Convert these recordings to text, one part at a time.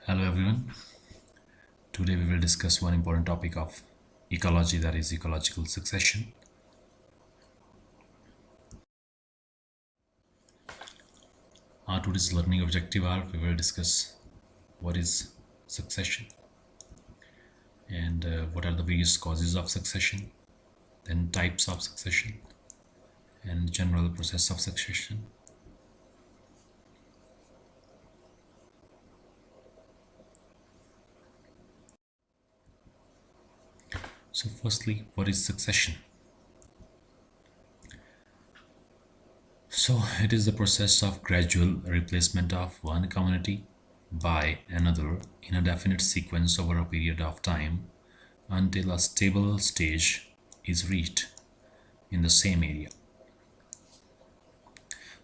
Hello everyone. Today we will discuss one important topic of ecology, that is ecological succession. Our today's learning objective are we will discuss what is succession and what are the various causes of succession, then types of succession and general process of succession. So firstly, what is succession? So it is the process of gradual replacement of one community by another in a definite sequence over a period of time until a stable stage is reached in the same area.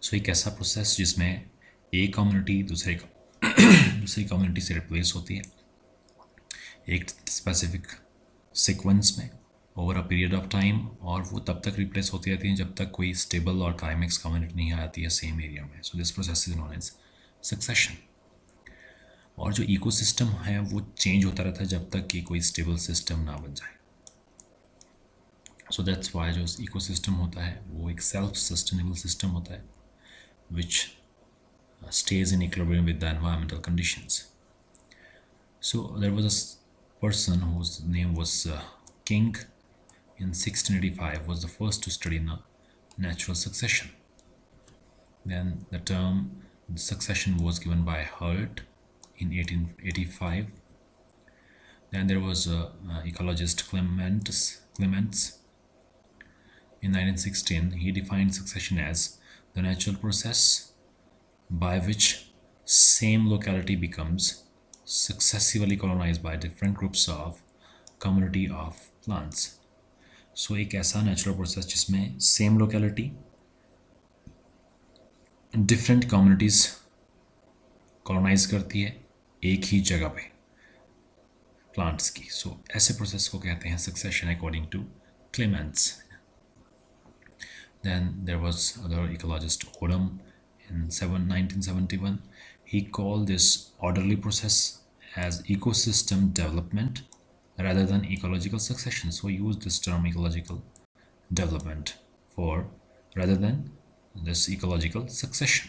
So एक ऐसा process जिसमें एक community दूसरी community से replace होती है एक specific sequence में over a period of time, और वो तब तक रिप्लेस होती रहती हैं जब तक कोई स्टेबल और क्लाइमेक्स कम्युनिटी नहीं आती है सेम एरिया में. So this process is known as succession. और जो इकोसिस्टम है वो चेंज होता रहता है जब तक कि कोई स्टेबल सिस्टम ना बन जाए. सो दैट्स वाई जो इकोसिस्टम होता है वो एक सेल्फ सस्टेनेबल सिस्टम होता है which stays in equilibrium with the environmental conditions. So there was a person whose name was King in 1685 was the first to study natural succession. Then the term succession was given by Hurt in 1885. Then there was ecologist Clements. In 1916 he defined succession as the natural process by which same locality becomes successively colonized by different groups of community of plants. So एक ऐसा natural process जिसमें same locality different communities colonize करती है एक ही जगह पे plants की. So ऐसे process को कहते हैं succession according to Clements. Then there was other ecologist Odom in 1971. He called this orderly process as ecosystem development rather than ecological succession. So he used this term ecological development for rather than this ecological succession.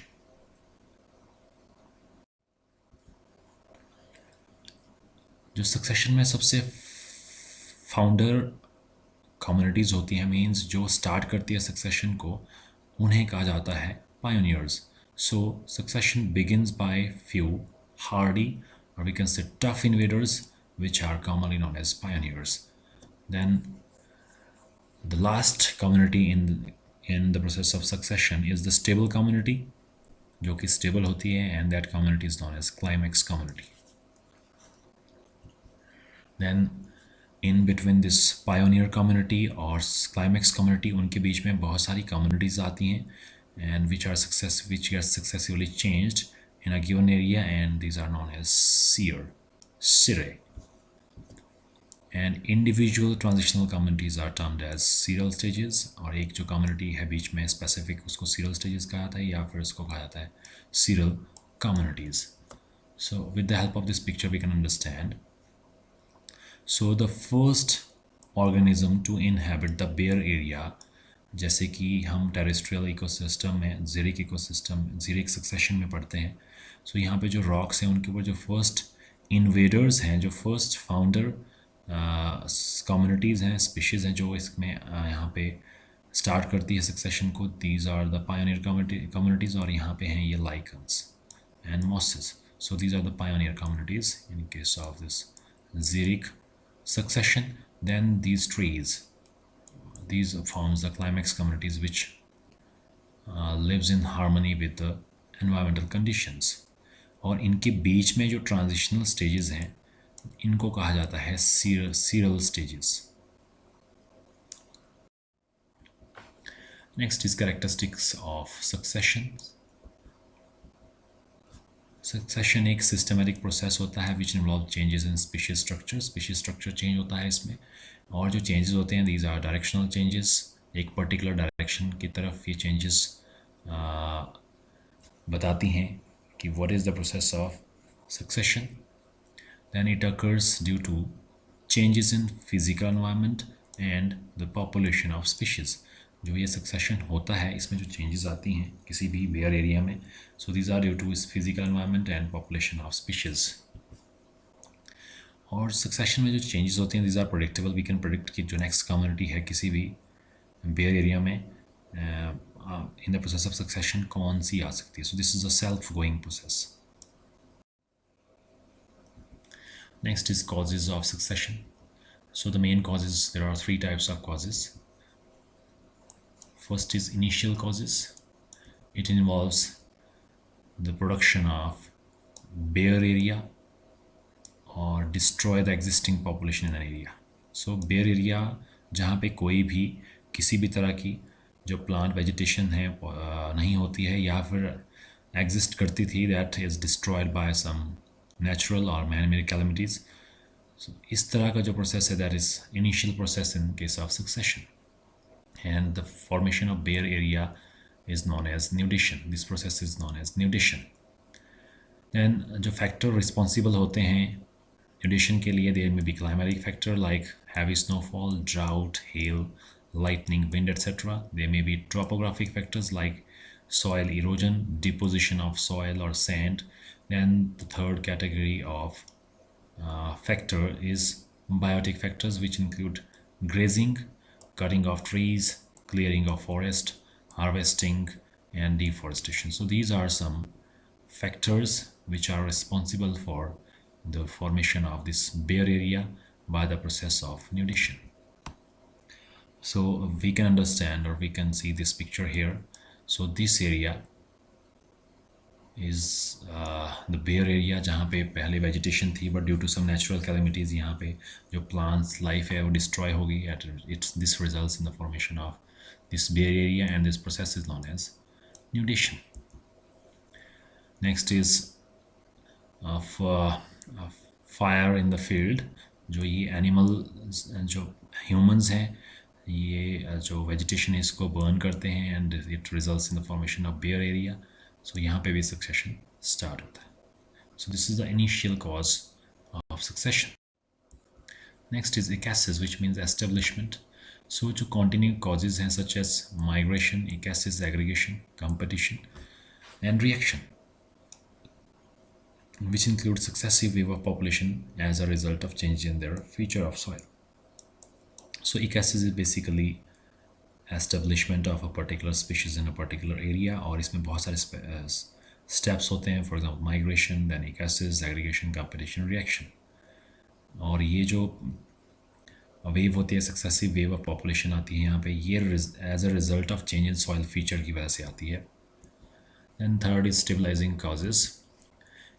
जो succession में सबसे founder communities होती हैं, means जो start करती है succession को, उन्हें कहा जाता है pioneers. So succession begins by few hardy और we can say tough invaders which are commonly known as pioneers. Then the last community in the process of succession is the stable community, जो कि stable होती है, and that community is known as climax community. Then in between this pioneer community और climax community, उनके बीच में बहुत सारी कम्युनिटीज़ आती हैं and which are successively changed in a given area, and these are known as seres. And individual transitional communities are termed as serial stages, और एक जो कम्युनिटी है बीच में स्पेसिफिक, उसको सीरियल स्टेजेस कहा जाता है या फिर उसको कहा जाता है seral communities. So with the help of this picture we can understand. So the first organism to inhabit the bare area, जैसे कि हम टेरेस्ट्रियल इकोसिस्टम में ज़ीरिक सक्सेशन में पढ़ते हैं. सो यहाँ पे जो रॉक्स हैं उनके ऊपर जो फर्स्ट इन्वेडर्स हैं, जो फर्स्ट फाउंडर कम्युनिटीज़ हैं, स्पीशीज़ हैं जो इसमें यहाँ पे स्टार्ट करती है सक्सेशन को, these are the pioneer communities, और यहाँ पे हैं ये lichens and mosses. So these are the pioneer communities in case of this xeric succession. Then these forms the climax communities which lives in harmony with the environmental conditions. और इनके बीच में जो transitional stages हैं इनको कहा जाता है serial stages. Next is characteristics of succession. Succession एक सिस्टमेटिक प्रोसेस होता है which involve changes in species structure change होता है इसमें, और जो चेंजेस होते हैं दीज आर डायरेक्शनल चेंजेस, एक पर्टिकुलर डायरेक्शन की तरफ ये चेंजेस बताती हैं कि what is the process of succession. then it occurs due to changes in physical environment and the population of species. जो ये सक्सेशन होता है इसमें जो चेंजेस आती हैं किसी भी बेयर एरिया में, so these are due to इस physical environment and population of species. और सक्सेशन में जो चेंजेस होते हैं these are predictable. We can predict कि जो नेक्स्ट कम्युनिटी है किसी भी बेयर एरिया में इन द प्रोसेस ऑफ सक्सेशन कौन सी आ सकती है. So this is a self going process. Next is causes of succession. So the main causes, there are three types of causes. First is initial causes. It involves the production of bare area or destroy the existing population in an area. So bare area जहाँ पे कोई भी किसी भी तरह की जो plant vegetation है नहीं होती है या फिर एग्जिस्ट करती थी, that is destroyed by some natural और मैन मेड कैलमिटीज़. इस तरह का जो प्रोसेस है that is initial process in case of succession. And the formation of bare area is known as nudation. This process is known as nudation. Then जो factor responsible होते हैं nudation के लिए, there may be climatic factor like heavy snowfall, drought, hail, lightning, wind, etc. There may be topographic factors like soil erosion, deposition of soil or sand. Then the third category of factor is biotic factors, which include grazing, cutting of trees, clearing of forest, harvesting, and deforestation. So these are some factors which are responsible for the formation of this bare area by the process of nudition. So we can understand or we can see this picture here. So this area is the bare area जहाँ पे पहले vegetation थी, but due to some natural calamities यहाँ पे जो plants life है वो destroy हो गई. This results in the formation of this bare area, and this process is known as nudition. Next is fire in the field. जो ये animal जो ह्यूमंस हैं ये जो वेजिटेशन है इसको बर्न करते हैं and it results in the formation of bare area. So यहाँ पे भी सक्सेशन स्टार्ट होता है. So this is the initial cause of succession. Next is ecesis which means establishment. So जो कॉन्टिन्यू कॉजेज हैं such as migration, ecesis, aggregation, competition and reaction, which include successive wave of population as a result of change in their feature of soil. So ecasis is basically establishment of a particular species in a particular area, और इसमें बहुत सारे steps होते हैं. For example migration, then ecasis, aggregation, competition, reaction. और ये जो wave होती है सक्सेसिव वेव ऑफ पॉपुलेशन आती है यहाँ पे, ये as a result of change in soil feature की वजह से आती है. Then third is stabilising causes.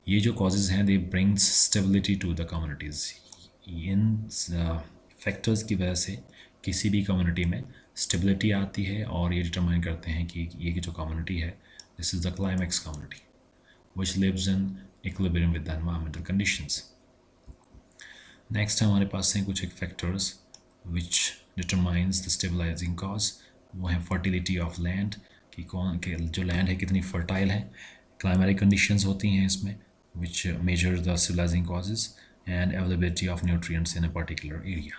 ये जो कॉजेज़ हैं they brings stability to the communities. इन फैक्टर्स की वजह से किसी भी कम्युनिटी में स्टेबिलिटी आती है और ये डिटरमाइन करते हैं कि ये जो कम्युनिटी है this is the climax community which lives in equilibrium with the environmental conditions. Next हमारे पास हैं कुछ एक factors which determines the stabilising cause. वो है फर्टिलिटी ऑफ लैंड, कि जो लैंड है कितनी फर्टाइल है. क्लाइमेटिक कंडीशंस होती हैं इसमें which measure the stabilizing causes, and availability of nutrients in a particular area.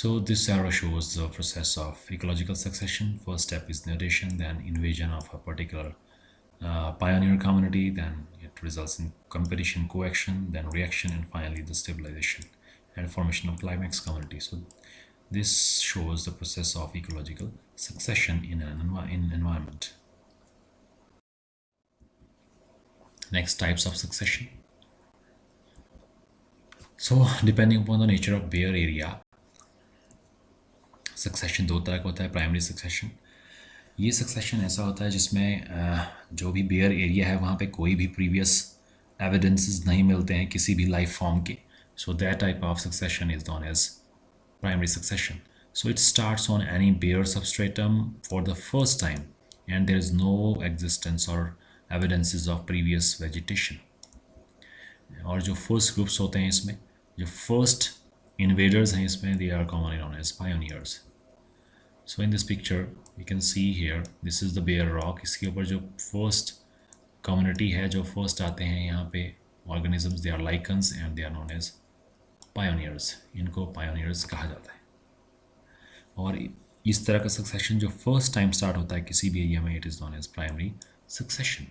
So this arrow shows the process of ecological succession. First step is nudation, then invasion of a particular pioneer community, then it results in competition, coaction, then reaction, and finally the stabilization and formation of climax community. So this shows the process of ecological succession in an environment. Next, types of succession. So depending upon the nature of bare area, succession दो तरह का होता है. Primary succession, ये succession ऐसा होता है जिसमें जो भी बेयर एरिया है वहाँ पे कोई भी प्रीवियस एविडेंसेस नहीं मिलते हैं किसी भी लाइफ फॉर्म के. So that type of succession is known as primary succession. So it starts on any bare substratum for the first time and there is no existence और एविडेंसेस ऑफ प्रीवियस वेजिटेशन. और जो first groups होते हैं इसमें, जो first invaders हैं इसमें, they are commonly known as pioneers. So in this picture you can see here this is the bare rock. इसके ऊपर जो फर्स्ट कम्युनिटी है जो फर्स्ट आते हैं यहाँ पे organisms, they are lichens and they are known as pioneers. इनको pioneers कहा जाता है. और इस तरह का सक्सेशन जो फर्स्ट टाइम स्टार्ट होता है किसी भी एरिया में, it is known as primary succession.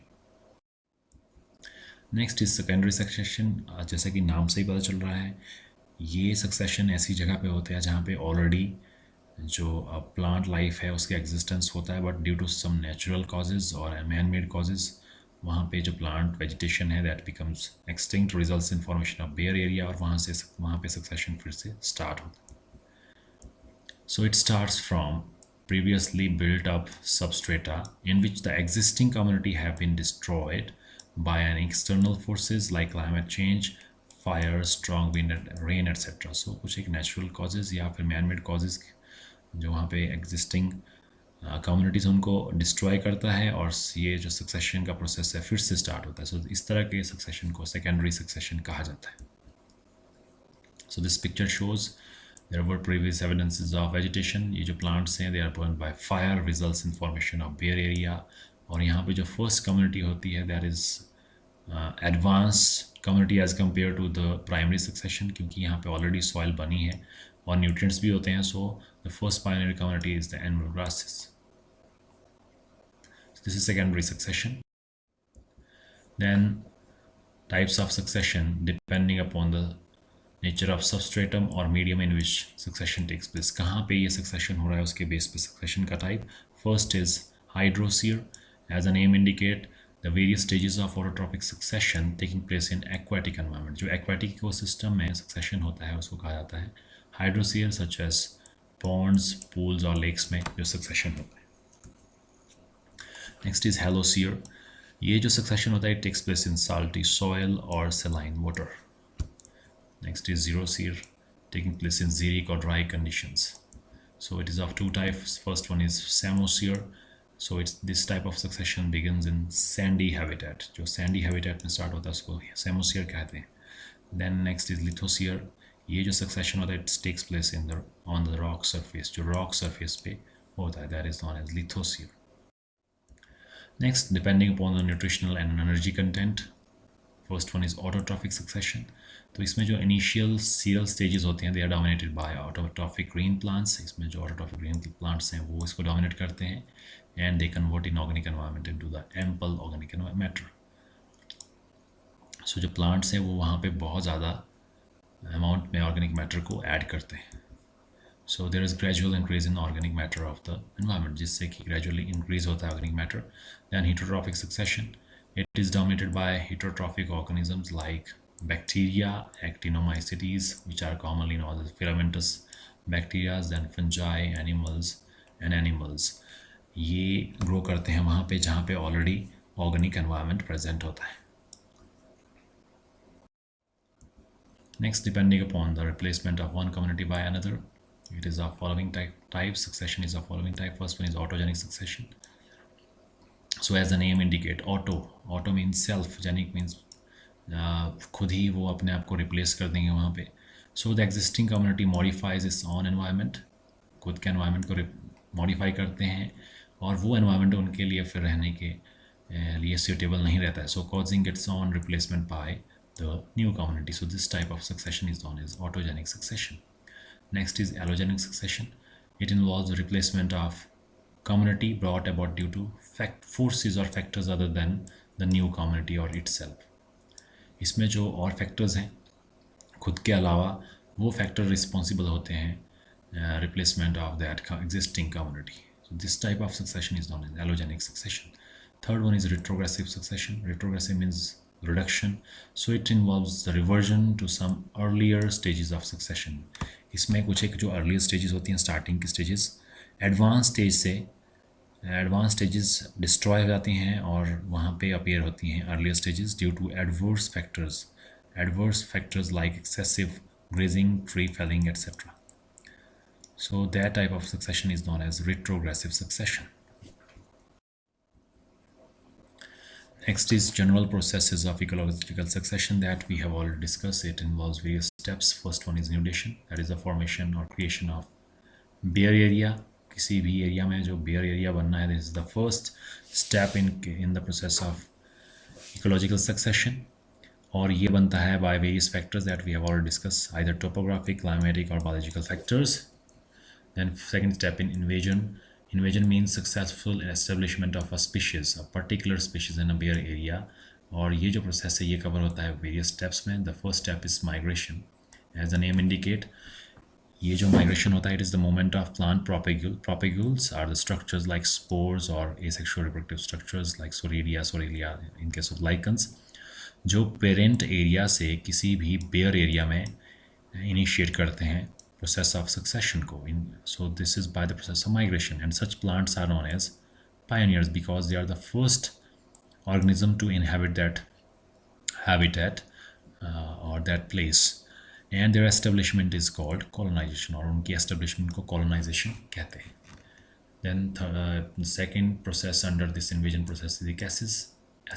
Next is secondary succession. जैसा कि नाम से ही पता चल रहा है, ये सक्सेशन ऐसी जगह पे होते हैं जहाँ पे ऑलरेडी जो प्लांट लाइफ है उसके एग्जिस्टेंस होता है, but due to some natural causes और मैन मेड कॉजेज़ वहाँ पे जो प्लांट वेजिटेशन है that becomes extinct, results in formation of bare area, और वहाँ पे सक्सेशन फिर से स्टार्ट होता है. So it starts from previously built up substrata in which the existing community have been destroyed by an external forces like climate change, fire, strong wind, rain, etc. So कुछ एक natural causes या फिर man-made causes जो वहाँ पे existing communities उनको destroy करता है, और ये जो succession का process है फिर से start होता है. So इस तरह के succession को secondary succession कहा जाता है. So this picture shows there were previous evidences of vegetation. ये जो plants हैं they are burned by fire, results in formation of bare area. और यहाँ पे जो first community होती है that is advanced community as compared to the primary succession, क्योंकि यहाँ पे already soil बनी है और nutrients भी होते हैं. So the first pioneer community is the annual grasses. So this is secondary succession. Then types of succession depending upon the nature of substratum और medium in which succession takes place. कहाँ पे ये succession हो रहा है उसके base पे succession का type. First is hydrosere. As a name indicate the various stages of autotrophic succession taking place in aquatic environment. जो एक्वाटिक इकोसिस्टम में सक्सेशन होता है उसको कहा जाता है hydrosere, such as ponds, pools और लेक्स में जो सक्सेशन होता है. Next is halosere. ये जो सक्सेशन होता है it takes place in salty soil और saline water. Next is xeroseer, taking place in xeric or dry conditions. So it is of two types. First one is samoseer. So it's this type of succession begins in sandy habitat. जो sandy habitat में start होता है उसको samoseer कहते हैं. Then next is lithoseer. ये जो succession होता है it takes place in on the rock surface. जो rock surface पे होता है that is known as lithoseer. Next, depending upon the nutritional and energy content, first one is autotrophic succession. तो इसमें जो इनिशियल सीरियल स्टेजेस होते हैं they are dominated by autotrophic green plants. इसमें जो ऑटोट्रॉफिक ग्रीन प्लांट्स हैं वो इसको डोमिनेट करते हैं and they convert inorganic environment into the ample organic matter. So जो प्लांट्स हैं वो वहाँ पे बहुत ज़्यादा अमाउंट में ऑर्गेनिक मैटर को ऐड करते हैं. So there is gradual increase in organic matter of the environment, जिससे कि ग्रेजुअली इंक्रीज होता है organic matter. Then heterotrophic succession. It is dominated by heterotrophic organisms like bacteria, actinomycetes, which are commonly known as filamentous bacteria, then fungi, animals. ये grow करते हैं वहाँ पे जहाँ पे already organic environment present होता है. Next, depending upon the replacement of one community by another, it is of following type. Succession is of following type. First one is autogenic succession. So as the name indicate, auto means self, genic means खुद ही वो अपने आप को replace कर देंगे वहाँ पे. So the existing community modifies it's on environment. खुद के एनवायरनमेंट को मॉडिफाई करते हैं और वो एनवायरनमेंट उनके लिए फिर रहने के लिए सूटेबल नहीं रहता है. So causing its own replacement by the new community. So this type of succession is known as autogenic succession. Next is allogenic succession. It involves replacement of community brought about due to forces or factors other than the new community or itself. इसमें जो और factors हैं खुद के अलावा वो factor responsible होते हैं replacement of that existing community. So this type of succession is known as allogenic succession. Third one is retrogressive succession. Retrogressive means reduction. So it involves the reversion to some earlier stages of succession. इसमें कुछ एक जो earlier stages होती हैं, starting की stages, advance stage से advance stages destroy हो जाती हैं और वहाँ पे अपीयर होती हैं earlier stages due to adverse factors like excessive grazing, tree felling etcetera. So that type of succession is known as retrogressive succession. Next is general processes of ecological succession that we have already discussed. It involves various steps. First one is nudation, that is the formation or creation of bare area. किसी भी area में जो bear area बनना है, this is the first step in the process of ecological succession. और ये बनता है by various factors that we have already discussed, either topographic, climatic or biological factors. Then second step in invasion. Invasion means successful establishment of a species, a particular species in a bare area. और ये जो process है ये cover होता है various steps में. The first step is migration. As the name indicate, ये जो माइग्रेशन होता है it is the moment of plant propagules or the structures like spores और asexual reproductive structures like soredia in case of lichens, जो parent area से किसी भी bare area में इनिशिएट करते हैं प्रोसेस ऑफ सक्सेशन को. So this is by the process of migration, and such plants are known as pioneers because they are the first organism to inhabit that habitat or that place, and their establishment is called colonization, और उनकी establishment को colonization कहते हैं. Then the second process under this invasion process is ecasis.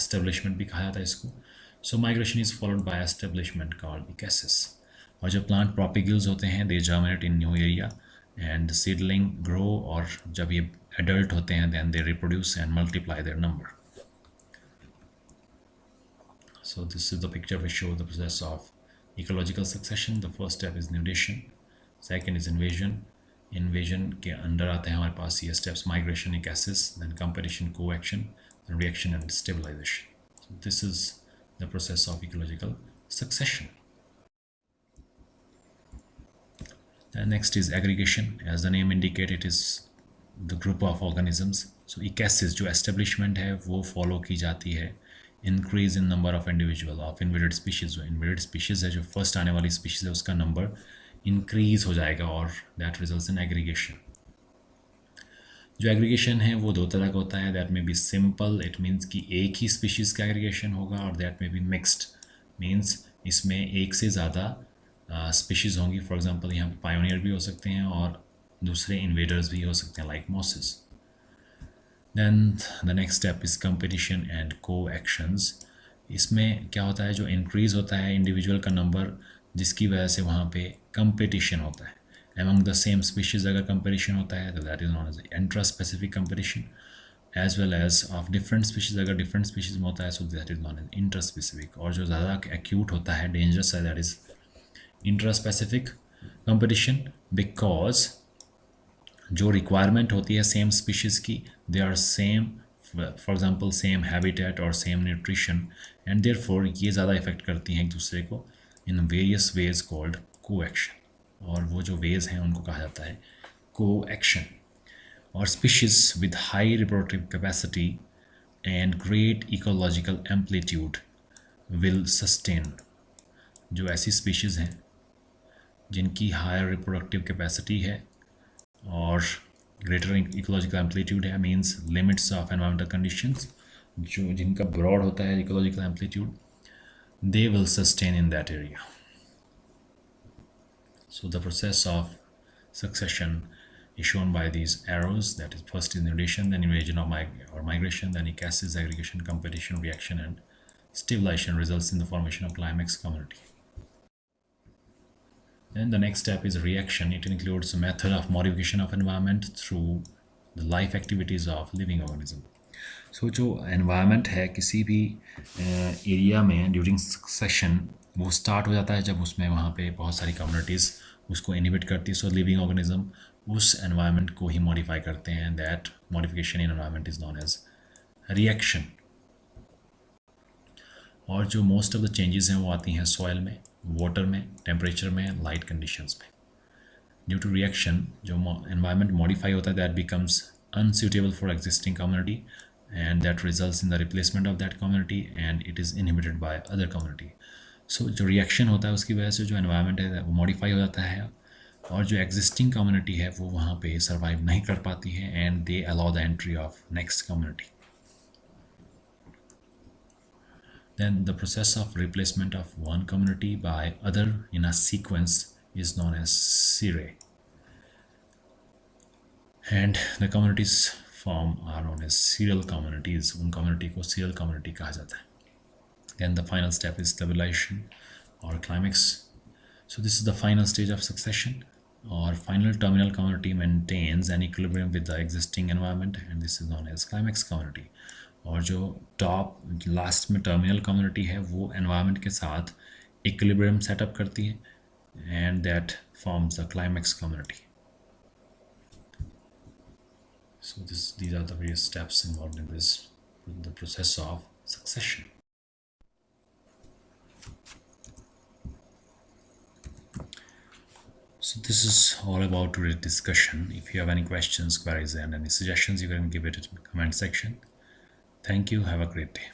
Establishment भी कहा जाता है इसको. So migration is followed by establishment called ecasis. और जो plant propagules होते हैं they germinate in new area and the seedling grow, और जब ये adult होते हैं then they reproduce and multiply their number. So this is the picture which shows the process of ecological succession. The first step is nudation, second is invasion. Invasion के अंदर आते हैं हमारे पास ये steps: migration, ecasis, then competition, coaction, then reaction and stabilization. So this is the process of ecological succession. The next is aggregation. As the name indicates, it is the group of organisms. So ecasis जो establishment है वो follow की जाती है increase in number of individual of inverted species. जो inverted species है, जो first आने वाली स्पीशीज़ है, उसका नंबर इंक्रीज हो जाएगा और दैट रिजल्ट्स इन एग्रीगेशन. जो एग्रीगेशन है वो दो तरह का होता है. दैट में बी सिंपल, इट मीन्स कि एक ही स्पीशीज़ का एग्रीगेशन होगा, और दैट में बी मिक्स्ड, मीन्स इसमें एक से ज़्यादा स्पीशीज़ होंगी. फॉर एग्जांपल यहाँ पे पायोनियर भी हो सकते हैं और दूसरे इन्वेडर्स भी हो सकते हैं like mosses. Then the next step is competition and co-actions. इसमें क्या होता है, जो इंक्रीज़ होता है इंडिविजुअल का नंबर, जिसकी वजह से वहाँ पे कंपटीशन होता है among the same species. अगर कंपटीशन होता है तो that is known as intraspecific competition, as well as of different species. अगर डिफरेंट स्पीशीज़ में होता है so that is known as intraspecific. और जो ज़्यादा एक्यूट होता है, डेंजरस है, that is intraspecific competition, because जो रिक्वायरमेंट होती है सेम स्पीशीज़ की, they are same, for example same habitat और सेम न्यूट्रिशन, एंड देयरफॉर ये ज़्यादा इफेक्ट करती हैं एक दूसरे को इन वेरियस वेज कॉल्ड कोएक्शन. और वो जो वेज हैं उनको कहा जाता है कोएक्शन. और species with high reproductive capacity and great ecological amplitude will sustain. जो ऐसी स्पीशीज़ हैं जिनकी हायर रिप्रोडक्टिव कैपेसिटी है और ग्रेटर इकोलॉजिकल एम्पलीट्यूड है, means limits of environmental conditions, जो जिनका ब्रॉड होता है ecological amplitude, they will sustain in that area. So the process of succession is shown by these arrows. That is, first is nudation, then invasion or migration, then ecasis, aggregation, competition, reaction and stabilization results in the formation of climax community. Then the next step is reaction. It includes a method of modification of environment through the life activities of living organism. So जो environment है किसी भी area में during succession वो start हो जाता है जब उसमें वहाँ पे बहुत सारी communities उसको inhibit करती है. So living organism उस environment को ही modify करते हैं. That modification in environment is known as reaction. और जो most of the changes हैं वो आती हैं soil में, water में, temperature में, light conditions में. Due to reaction जो environment modify होता है that becomes unsuitable for existing community and that results in the replacement of that community and it is inhibited by other community. So जो reaction होता है उसकी वजह से जो environment है वो modify हो जाता है और जो existing community है वो वहाँ पे survive नहीं कर पाती है and they allow the entry of next community. Then the process of replacement of one community by other in a sequence is known as serie. And the communities formed are known as serial communities. उन community को serial community कहा जाता है. Then the final step is stabilization or climax. So this is the final stage of succession. Or final terminal community maintains an equilibrium with the existing environment and this is known as climax community. और जो top last में terminal community है वो environment के साथ equilibrium setup करती है, and that forms the climax community. So these are the various steps involved in the process of succession. So this is all about today's discussion. If you have any questions, queries, and any suggestions, you can give it in the comment section. Thank you. Have a great day.